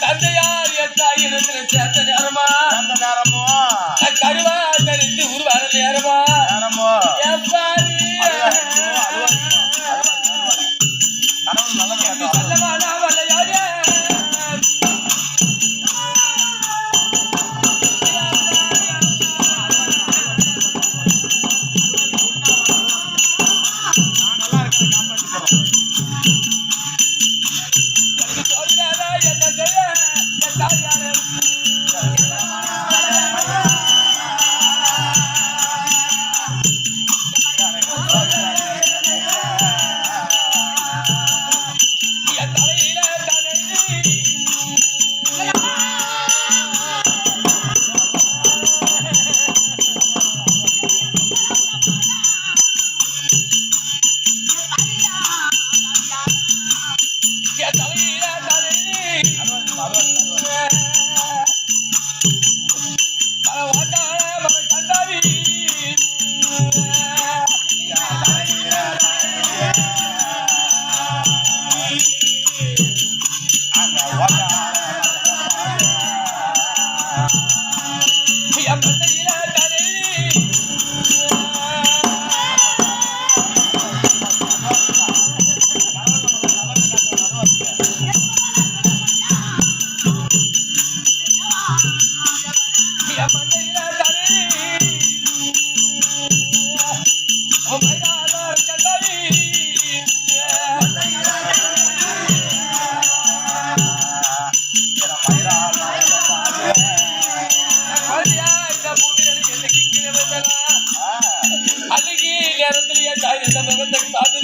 தந்தையார் என் தாயிடத்தில் சேர்ந்த நேரமா கருவா தரித்து உருவான நேரமா எப்பாரி சொல்லவானா வல்லையாரே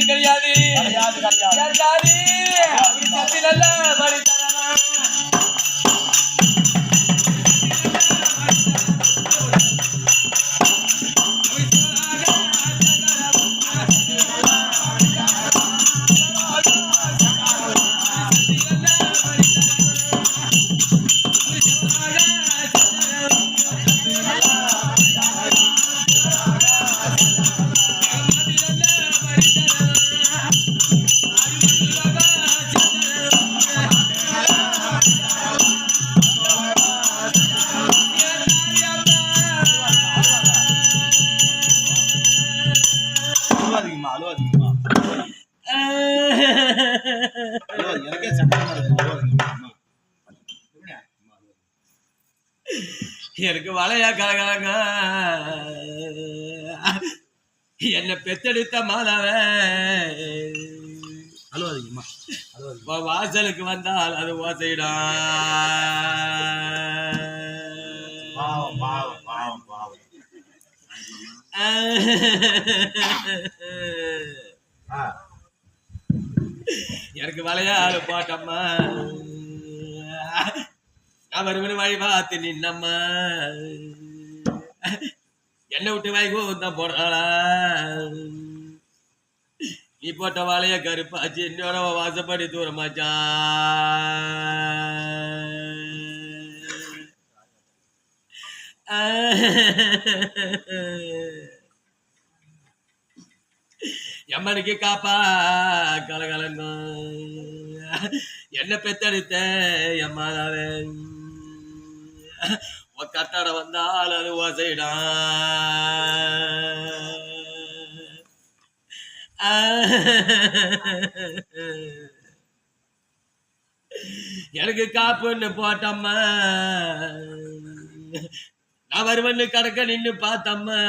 கிடையாது எனக்கு வளையா கலகலங்க என்ன பெத்தெடுத்த மாதாவ வாசலுக்கு வந்தால் அது ஓசைடா எனக்கு வளையாடு போட்டம்மா நான் வருவனு வழி பார்த்து நின்னம்மா என்னை விட்டு வாய்கோ தான் போடுறாளா நீ போட்ட வாழைய கருப்பாச்சு என்னோட வாசப்படி தூரமாச்சா எம்மனுக்கு காப்பா கலகலங்கும் என்ன பெத்தெடுத்த எம்மாதாவே கட்டட வந்தால் அது ஓசைடா எனக்கு காப்புன்னு போட்டம்மா நான் வருவன்னு கடக்க நின்று பார்த்தம்மா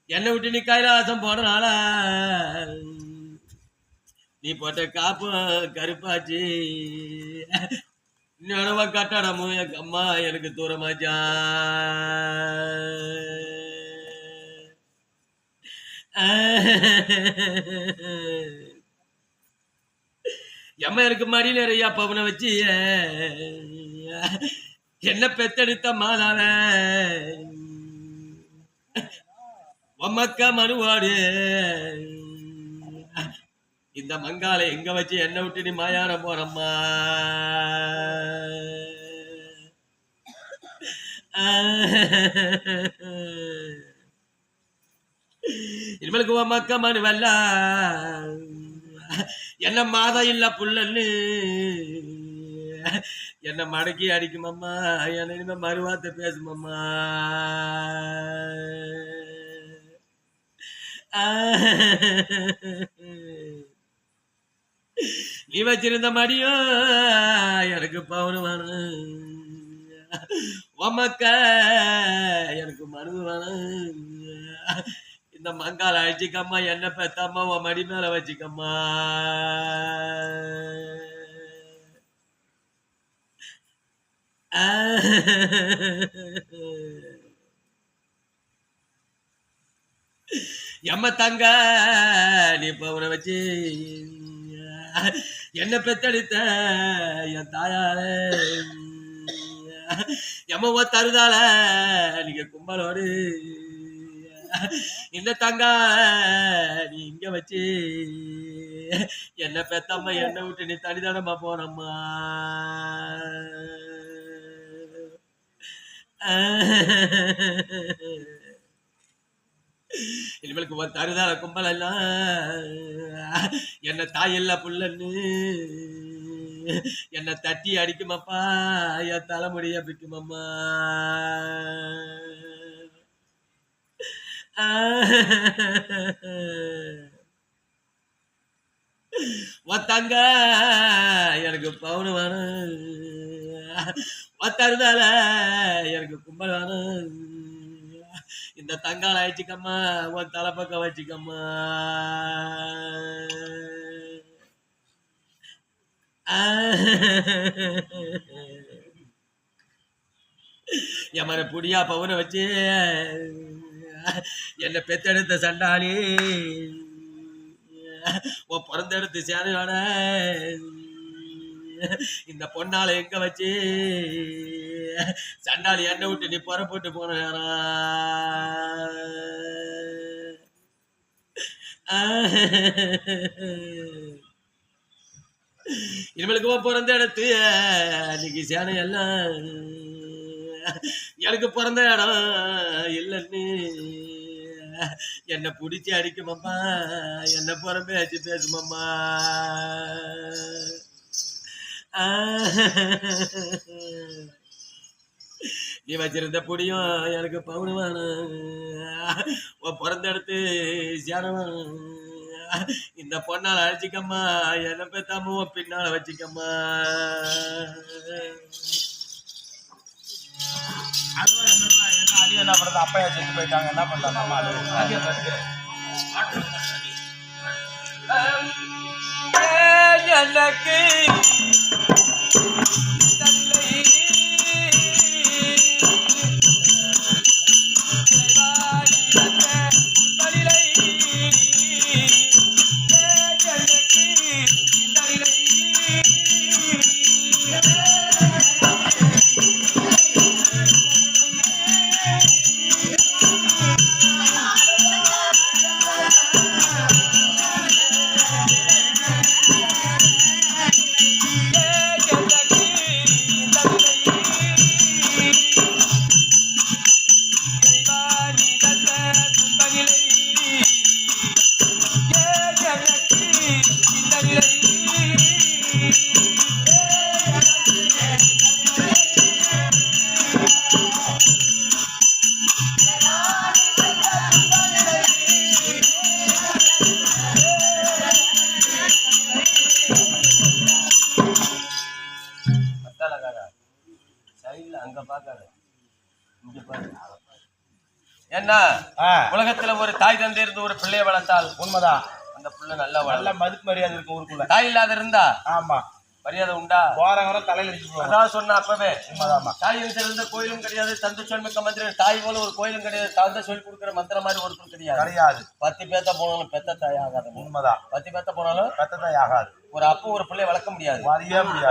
என்னை விட்டு நீ கைலாசம் போனாளா நீ போட்ட காப்பு கருப்பாச்சு இன்னொரு கட்டடமும் என் அம்மா எனக்கு தூரமாச்சா எம்மா எனக்கு மடி நிறைய பவனை வச்சு என்ன பெத்தெடுத்த மாதாவ உம்மக்க மனுவாடு இந்த மங்காலை எங்க வச்சு என்ன விட்டு நீ மாயான போறம்மா இனிமேலுக்கு உம்மக்க மனுவல்ல என்ன மாதம் இல்ல புள்ளன்னு என்ன மடக்கி அடிக்குமம்மா என்ன இனிமே மறுவார்த்தை பேசுமம்மா நீ வச்சிருந்த மடியும் எனக்கு பவுன் வேணும் உமக்க எனக்கு மருந்து வேணும் இந்த மங்கால அழிச்சிக்கம்மா என்ன பெத்தம்மா உன் மடி மேல வச்சுக்கம்மா எம்ம தங்க நீ பவுனை வச்சு என்ன பெத்தெடுத்த என் தாயார எம்ம தருதால நீங்க கும்பலோடு இந்த தங்கா நீ இங்க வச்சு என்ன பெத்தம்மா என்ன விட்டு நீ தனிதானம்மா போனம்மா இனிமேலுக்கு ஒரு தருதால கும்பல் எல்லாம் என்ன தாய் இல்ல புள்ளன்னு என்ன தட்டி அடிக்குமப்பா என் தலைமுடிய பிக்குமம்மா ஒத்தங்க எனக்கு பவுனு வேணும் ஒத்தருதால எனக்கு கும்பல் வேணும் இந்த தங்கால ஆயிடுச்சுக்கம்மா உன் தலைப்பக்கம் வச்சுக்கம்மா என் மர புடியா பவுனை வச்சு என்ன பெத்தெடுத்த சண்டாளி உன் பிறந்தெடுத்து சேனையோட இந்த பொண்ணால எங்க வச்சு சண்டாளி எண்ணெய் விட்டு நீ புறப்பட்டு போன இனிமேலுக்கு பிறந்த இடத்து இன்னைக்கு சேனை எல்லாம் எனக்கு பிறந்த இடம் இல்லைன்னு என்ன பிடிச்சி அடிக்குமம்மா என்ன புறம்பே வச்சு பேசுமம்மா நீ வச்சிருந்த புடியும் எனக்கு பவுனுவான உன் பிறந்த இடத்து சேனவான இந்த பொண்ணால அழைச்சிக்கம்மா என்ன பெத்தாம உன் பின்னால வச்சுக்கம்மா என்ன பண்றது அப்பையா செஞ்சு போயிட்டாங்க என்ன பண்றாங்க எனக்கு என்ன உலகத்துல ஒரு தாய் தந்தை இருந்து ஒரு பிள்ளைய வளர்த்தால் உண்மைதான் அந்த பிள்ளை நல்ல மதிப்பு மரியாதை இருக்கு ஊருக்குள்ள. தாய் இல்லாத இருந்தா ஆமா மரியாதை உண்டா? போறவங்க தலையில அதான் சொன்ன அப்பவே தாயின் சிறந்த கோயிலும் கிடையாது, தந்தை சொல்மிக்க மந்திரம் தாய் போல ஒரு கோயிலும் கிடையாது, தந்தை சொல்லி கொடுக்குற மந்திரம் மாதிரி ஒருத்தரும் கிடையாது. 10 பேத்த போனாலும் பெத்த தாய் ஆகாது. உண்மைதான். 10 பேத்த போனாலும் பெத்த தாய் ஆகாது. ஒரு அப்பா ஒரு பிள்ளைய வளர்க்க முடியாது.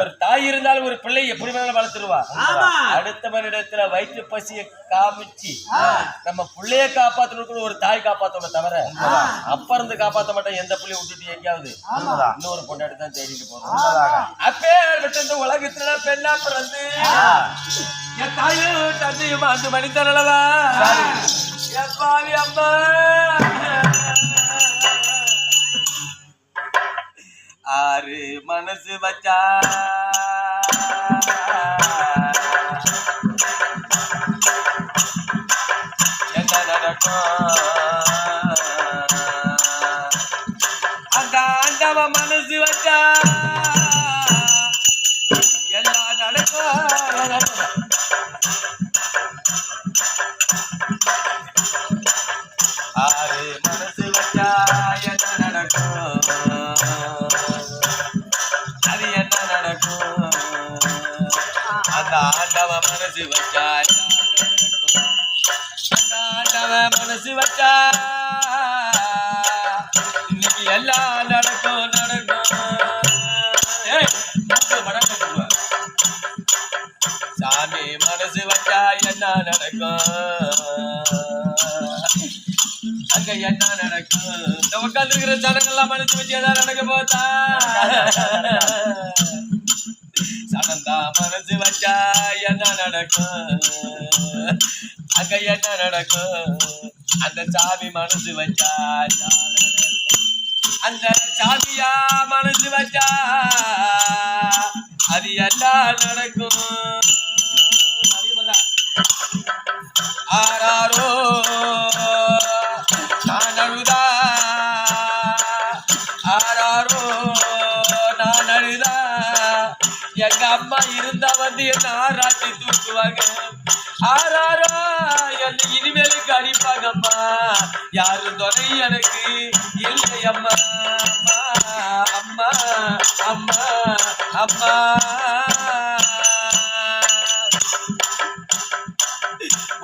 ஒரு தாய் இருந்தாலும் ஒரு பிள்ளை எப்படி வேணாலும் வளர்த்துருவா. அடுத்தவனிடத்துல வயிற்று பசிய காமிச்சு நம்ம பிள்ளைய காப்பாத்தணும் ஒரு தாய் காப்பாத்தோட தவிர அப்ப இருந்து காப்பாத்த மாட்டேன். எந்த பிள்ளைய விட்டுட்டு எங்கேயாவது இன்னொரு பொண்டாட்டி தான் தேடிட்டு போறோம். அப்பே இந்த உலகத்துல பெண்ணா பிறந்து என் தாயும் தந்தையும் அந்த மனிதனவா என் பாவி அம்மா ஆறு மனசு வச்சா என்ன நடக்கும் அந்த ஆண்டவ மனசு வச்சா எல்லாம் நடக்கும் ஆறு மனசு வச்சா என்ன நடக்கும் அது என்ன நடக்கும் அந்த ஆண்டவ மனசு வச்சா அந்த ஆண்டவ மனசு வச்சா இன்னைக்கு எல்லாம் நடக்கும் சாமி மனசு வச்சா என்ன நடக்கும் அங்க என்ன நடக்கும் இந்த உட்காந்துருக்கிற ஜனங்கள்லாம் மனசு வச்சு எதாவது நடக்க போதா சனந்தா மனசு வச்சா என்ன நடக்கும் அங்க என்ன நடக்கும் அந்த சாமி மனசு வச்சா அந்த சாமியா மனசு வச்சா அது எல்லாம் நடக்கும் ஆராரோ நான் அழுதா ஆராரோ நான் அழுதா எங்க அம்மா இருந்தா வந்து என்ன ஆராட்டி தூக்குவாங்க ஆராரோ என்ன இனிமேலுக்கு அடிப்பாங்கம்மா யாரும் துணை எனக்கு இல்லை அம்மா அம்மா அம்மா அம்மா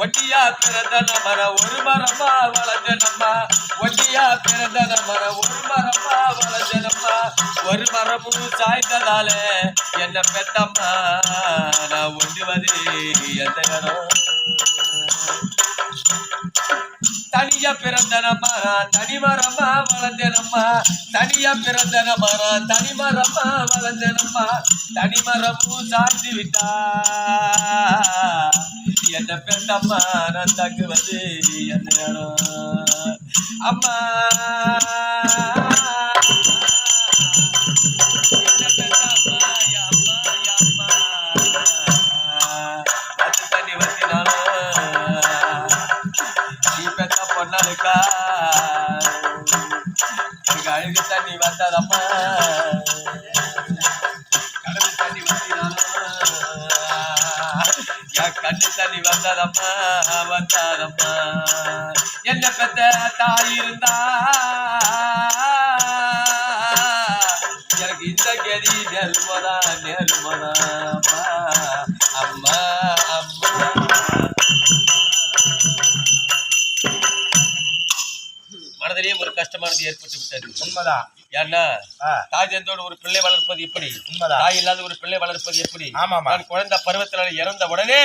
ஒட்டியா பிறந்த நம்மர ஒரு மரமா வளர்ந்த நம்ம ஒட்டியா பிறந்த நம்மர ஒரு மரமா வளர்ந்த நம்ம ஒரு மரமும் சாய்ந்ததால என்ன பெத்தம்மா நான் ஒன்றுவது எந்த இடம் தனியா பிறந்த நம்ம தனிமரமா வளர்ந்த நம்ம தனியா பிறந்த நம்ம தனிமரமா வளர்ந்த நம்ம தனிமரமும் சாய்ந்து விட்டா என்ன பெத்தம்மா நான் தங்குவது என்ன அம்மா என்ன பெத்தம்மா அம்மா அம்மா அது தண்ணி வத்தினாலும் நீ பெத்த பொண்ணாளுக்கா எனக்கு அழுகு தண்ணி வந்தாதம்மா கடவுள் தண்ணி வத்தினாலும் கண்ணு தண்ணி வந்ததம்மா வந்தாதம்மா என்ன பெத்த தாய் இருந்தா எனக்கு இந்த கதி நெல்மதா அம்மா அம்மா மனதிலேயே ஒரு கஷ்டமானது ஏற்பட்டு விட்டது உண்மைதான் ஏன்னா தாய் தந்தோடு ஒரு பிள்ளை வளர்ப்பது எப்படி உண்மைதான் தாய் இல்லாத ஒரு பிள்ளை வளர்ப்பது எப்படி ஆமா நான் குழந்தை பருவத்தினால இறந்த உடனே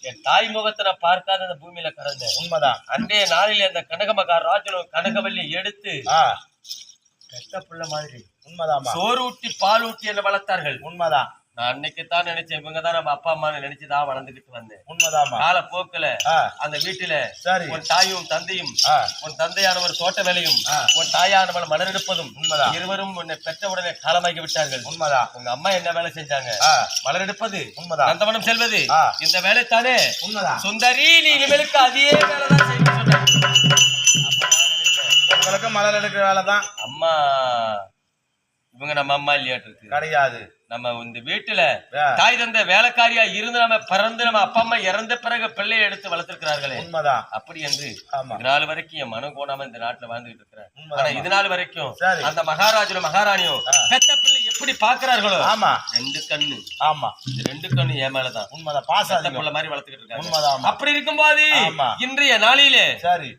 என் தாய் முகத்தை நான் பார்க்காத அந்த பூமியில கடந்தேன் உண்மைதான் அன்றைய நாளில் அந்த கனகமகா ராஜனும் கனகவல்லி எடுத்து பெத்த பிள்ளை மாதிரி உண்மைதான் சோறு ஊட்டி பால் ஊட்டி என்ன வளர்த்தார்கள் உண்மைதான் நான் அன்னைக்குத்தான் நினைச்சேன் இவங்கதான் நம்ம அப்பா அம்மா நினைச்சுதான் வளர்ந்துகிட்டு வந்தேன் உண்மைதான் கால போக்குல அந்த வீட்டுல உன் தாயும் தந்தையும் உன் தந்தையானவர் தோட்ட வேலையும் உன் தாயானவள் மலர் எடுப்பதும் உண்மைதான் இருவரும் உன்னை பெற்ற உடனே காலமாகி விட்டார்கள் உண்மைதான் உங்க அம்மா என்ன வேலை செஞ்சாங்க மலர் எடுப்பது உண்மைதான் நந்தவனம் செல்வது இந்த வேலை தானே உண்மைதான் சுந்தரி நீ இனிமேலுக்கு அதே வேலைதான் செய்ய சொன்னாங்க உங்களுக்கு மலர் எடுக்கிற வேலைதான் அம்மா இவங்க நம்ம அம்மா இல்லையாட்டு இருக்கு கிடையாது நம்ம இந்த வீட்டுல தாய் தந்த வேலைக்காரியா இருந்து நம்ம பிறந்து நம்ம அப்பா அம்மா இறந்த பிறகு பிள்ளையை எடுத்து வளர்த்திருக்கிறார்களே உண்மைதான் அப்படி என்று இதனால வரைக்கும் என் மனம் கோணாம இந்த நாட்டுல வாழ்ந்துகிட்டு இருக்கிறேன் ஆனா இதனால வரைக்கும் அந்த மகாராஜனும் மகாராணியும் பெத்த பிள்ளை எப்படி பாக்குறார்களோ ஆமா ரெண்டு கண்ணு ஆமா ரெண்டு கண்ணு என் மேலதான் உண்மைதான் பாச பிள்ளை மாதிரி வளர்த்துக்கிட்டு இருக்காங்க உண்மைதான் அப்படி இருக்கும்போது இன்றைய நாளிலே சரி